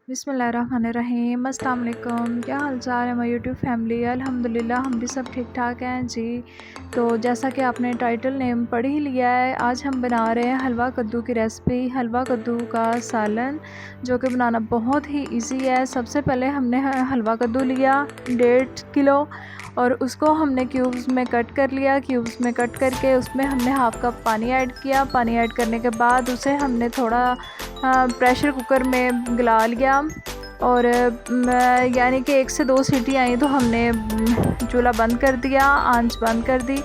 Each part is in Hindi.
बिस्मिल्लाहिर्रहमानिर्रहीम। अस्सलाम वालेकुम। क्या हाल चाल है हमारी यूट्यूब फैमिली? अल्हम्दुलिल्लाह हम भी सब ठीक ठाक हैं जी। तो जैसा कि आपने टाइटल नेम पढ़ ही लिया है, आज हम बना रहे हैं हलवा कद्दू की रेसिपी, हलवा कद्दू का सालन, जो कि बनाना बहुत ही इजी है। सबसे पहले हमने हलवा कद्दू लिया 1.5 किलो और उसको हमने क्यूब्स में कट कर लिया। क्यूब्स में कट करके उसमें हमने हाफ़ कप पानी ऐड किया। पानी ऐड करने के बाद उसे हमने थोड़ा प्रेशर कुकर में गला लिया और यानी कि 1 से 2 सीटी आई तो हमने चूल्हा बंद कर दिया, आंच बंद कर दी।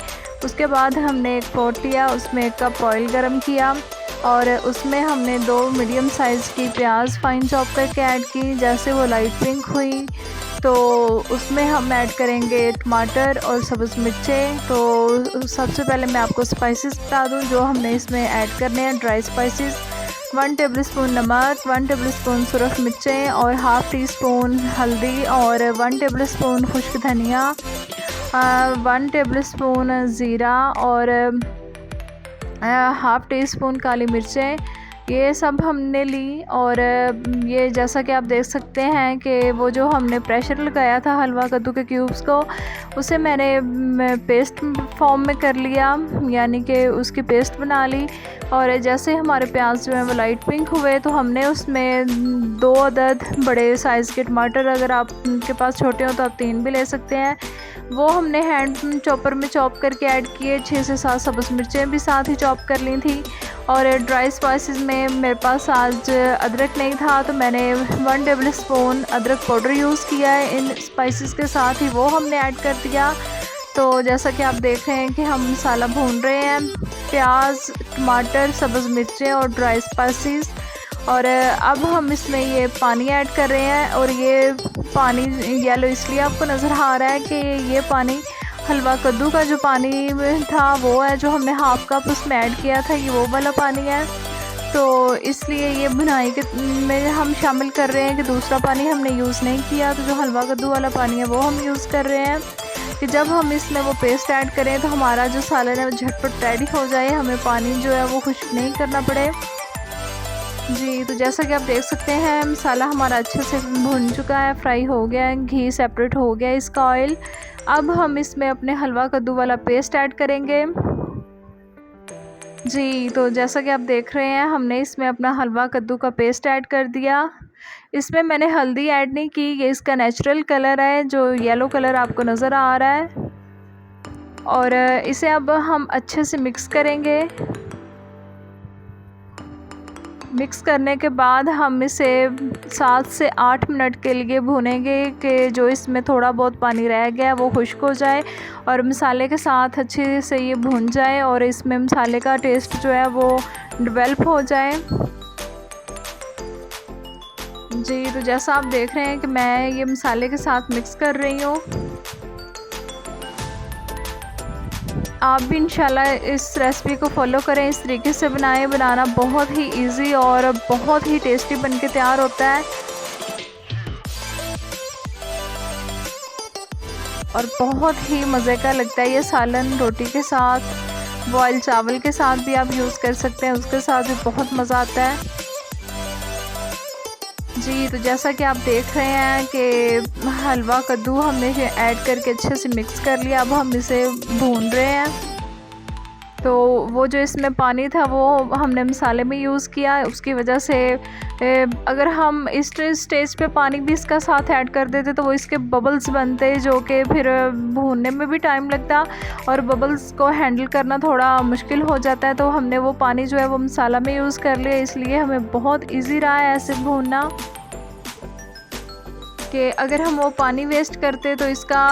उसके बाद हमने एक पॉट लिया, उसमें 1 कप ऑयल गरम किया और उसमें हमने 2 मीडियम साइज़ की प्याज फाइन चॉप करके ऐड की। जैसे वो लाइट पिंक हुई तो उसमें हम ऐड करेंगे टमाटर और सब्ज़ मिर्चें। तो सबसे पहले मैं आपको स्पाइसेस बता दूं जो हमने इसमें ऐड करने हैं। ड्राई स्पाइसेस 1 टेबलस्पून नमक, 1 टेबलस्पून सुरख मिर्चें और हाफ़ टी स्पून हल्दी और 1 टेबलस्पून खुश्क धनिया, 1 टेबलस्पून ज़ीरा और हाफ़ टी स्पून काली मिर्चें, ये सब हमने ली। और ये जैसा कि आप देख सकते हैं कि वो जो हमने प्रेशर लगाया था हलवा कद्दू के क्यूब्स को, उसे मैंने पेस्ट फॉर्म में कर लिया, यानी कि उसकी पेस्ट बना ली। और जैसे हमारे प्याज जो है वो लाइट पिंक हुए तो हमने उसमें 2 अदद बड़े साइज़ के टमाटर, अगर आपके पास छोटे हो तो आप 3 भी ले सकते हैं, वो हमने हैंड चॉपर में चॉप करके ऐड किए। 6 से 7 सब्ज़ मिर्चें भी साथ ही चॉप कर ली थी। और ड्राई स्पाइसेस में मेरे पास आज अदरक नहीं था तो मैंने 1 टेबल स्पून अदरक पाउडर यूज़ किया है। इन स्पाइसेस के साथ ही वो हमने ऐड कर दिया। तो जैसा कि आप देख रहे हैं कि हम मसाला भून रहे हैं, प्याज, टमाटर, सब्ज़ मिर्चें और ड्राई स्पाइसेस। और अब हम इसमें ये पानी ऐड कर रहे हैं और ये पानी येलो इसलिए आपको नज़र आ रहा है कि ये पानी हलवा कद्दू का जो पानी था वो है, जो हमने हाफ़ कप उसमें ऐड किया था, ये वो वाला पानी है। तो इसलिए ये बुनाई के में हम शामिल कर रहे हैं कि दूसरा पानी हमने यूज़ नहीं किया। तो जो हलवा कद्दू वाला पानी है वो हम यूज़ कर रहे हैं कि जब हम इसमें वो पेस्ट ऐड करें तो हमारा जो सालन है वो झटपट रेडी हो जाए, हमें पानी जो है वो खुश्क नहीं करना पड़े जी। तो जैसा कि आप देख सकते हैं मसाला हमारा अच्छे से भुन चुका है, फ्राई हो गया है, घी सेपरेट हो गया है इसका ऑयल। अब हम इसमें अपने हलवा कद्दू वाला पेस्ट ऐड करेंगे जी। तो जैसा कि आप देख रहे हैं हमने इसमें अपना हलवा कद्दू का पेस्ट ऐड कर दिया। इसमें मैंने हल्दी ऐड नहीं की, ये इसका नेचुरल कलर है जो येलो कलर आपको नज़र आ रहा है। और इसे अब हम अच्छे से मिक्स करेंगे। मिक्स करने के बाद हम इसे 7 से 8 मिनट के लिए भूनेंगे कि जो इसमें थोड़ा बहुत पानी रह गया वो खुश्क हो जाए और मसाले के साथ अच्छे से ये भून जाए और इसमें मसाले का टेस्ट जो है वो डेवलप हो जाए जी। तो जैसा आप देख रहे हैं कि मैं ये मसाले के साथ मिक्स कर रही हूँ। आप भी इंशाल्लाह इस रेसिपी को फॉलो करें, इस तरीके से बनाएं। बनाना बहुत ही इजी और बहुत ही टेस्टी बनके तैयार होता है और बहुत ही मज़े का लगता है ये सालन। रोटी के साथ, बॉयल चावल के साथ भी आप यूज़ कर सकते हैं, उसके साथ भी बहुत मज़ा आता है जी। तो जैसा कि आप देख रहे हैं कि हलवा कद्दू हमने ऐड करके अच्छे से मिक्स कर लिया। अब हम इसे भून रहे हैं। तो वो जो इसमें पानी था वो हमने मसाले में यूज़ किया, उसकी वजह से अगर हम इस स्टेज पे पानी भी इसका साथ ऐड कर देते तो वो इसके बबल्स बनते, जो कि फिर भूनने में भी टाइम लगता और बबल्स को हैंडल करना थोड़ा मुश्किल हो जाता है। तो हमने वो पानी जो है वो मसाला में यूज़ कर लिया, इसलिए हमें बहुत इजी रहा है ऐसे भूनना कि अगर हम वो पानी वेस्ट करते तो इसका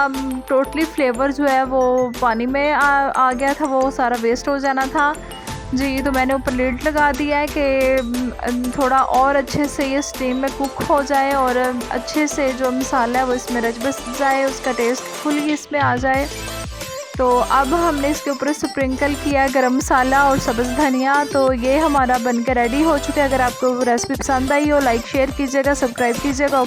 टोटली फ्लेवर जो है वो पानी में आ गया था, वो सारा वेस्ट हो जाना था जी। तो मैंने ऊपर लिड लगा दिया है कि थोड़ा और अच्छे से ये स्टीम में कुक हो जाए और अच्छे से जो मसाला है वो इसमें रच बस जाए, उसका टेस्ट फुली इसमें आ जाए। तो अब हमने इसके ऊपर स्प्रिंकल किया गरम मसाला और सब्ज़ धनिया। तो ये हमारा बनकर रेडी हो चुका है। अगर आपको रेसिपी पसंद आई हो, लाइक शेयर कीजिएगा, सब्सक्राइब कीजिएगा।